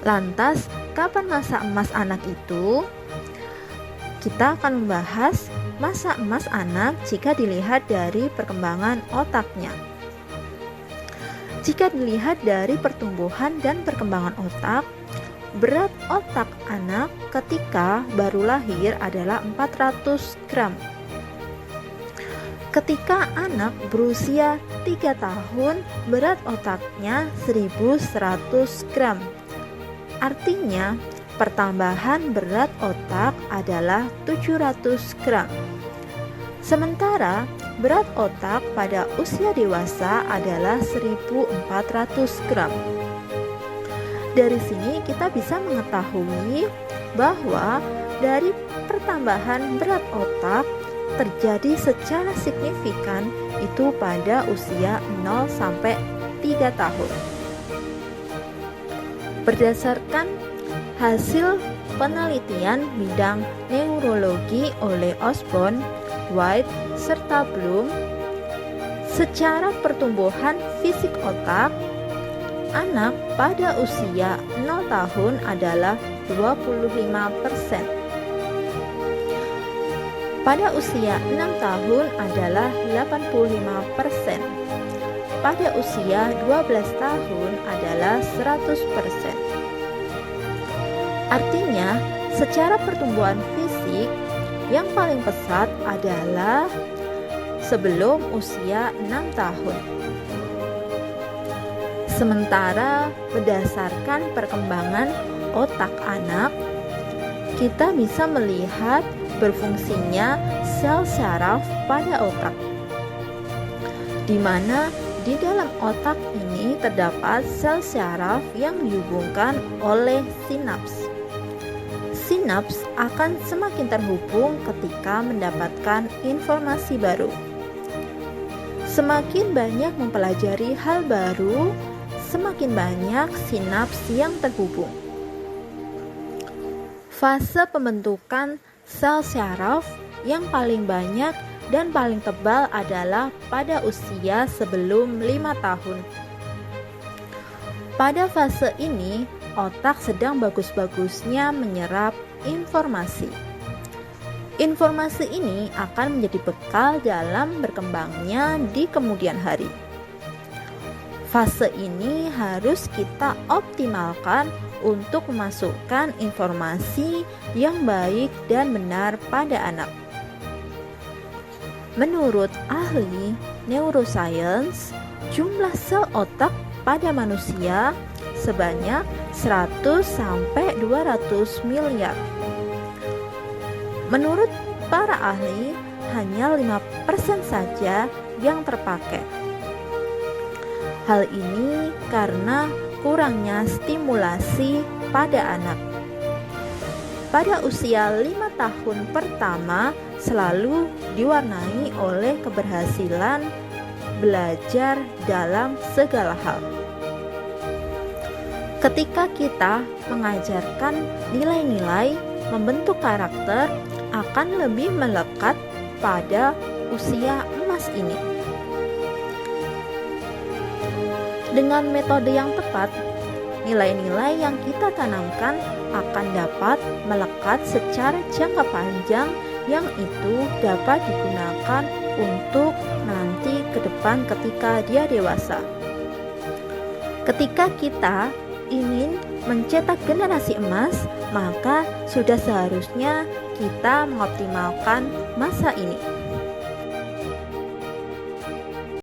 Lantas, kapan masa emas anak itu? Kita akan membahas masa emas anak jika dilihat dari perkembangan otaknya. Jika dilihat dari pertumbuhan dan perkembangan otak, berat otak anak ketika baru lahir adalah 400 gram. Ketika anak berusia 3 tahun, berat otaknya 1100 gram. Artinya, pertambahan berat otak adalah 700 gram. Sementara berat otak pada usia dewasa adalah 1400 gram. Dari sini kita bisa mengetahui bahwa dari pertambahan berat otak terjadi secara signifikan itu pada usia 0 sampai 3 tahun. Berdasarkan hasil penelitian bidang neurologi oleh Osborne, White, serta Bloom, secara pertumbuhan fisik otak, anak pada usia 0 tahun adalah 25%. Pada usia 6 tahun adalah 85%. Pada usia 12 tahun adalah 100%. Artinya, secara pertumbuhan fisik yang paling pesat adalah sebelum usia 6 tahun. Sementara berdasarkan perkembangan otak anak, kita bisa melihat berfungsinya sel syaraf pada otak, di mana di dalam otak ini terdapat sel syaraf yang dihubungkan oleh sinaps. Sinaps akan semakin terhubung ketika mendapatkan informasi baru. Semakin banyak mempelajari hal baru, semakin banyak sinaps yang terhubung. Fase pembentukan sel syaraf yang paling banyak dan paling tebal adalah pada usia sebelum 5 tahun. Pada fase ini, otak sedang bagus-bagusnya menyerap informasi. Informasi ini akan menjadi bekal dalam berkembangnya di kemudian hari. Fase ini harus kita optimalkan untuk memasukkan informasi yang baik dan benar pada anak. Menurut ahli neuroscience, jumlah sel otak pada manusia sebanyak 100 sampai 200 miliar. Menurut para ahli, hanya 5% saja yang terpakai. Hal ini karena kurangnya stimulasi pada anak. Pada usia 5 tahun pertama selalu diwarnai oleh keberhasilan belajar dalam segala hal. Ketika kita mengajarkan nilai-nilai membentuk karakter akan lebih melekat pada usia emas ini. Dengan metode yang tepat, nilai-nilai yang kita tanamkan akan dapat melekat secara jangka panjang yang itu dapat digunakan untuk nanti ke depan ketika dia dewasa. Ketika kita ingin mencetak generasi emas, maka sudah seharusnya kita mengoptimalkan masa ini.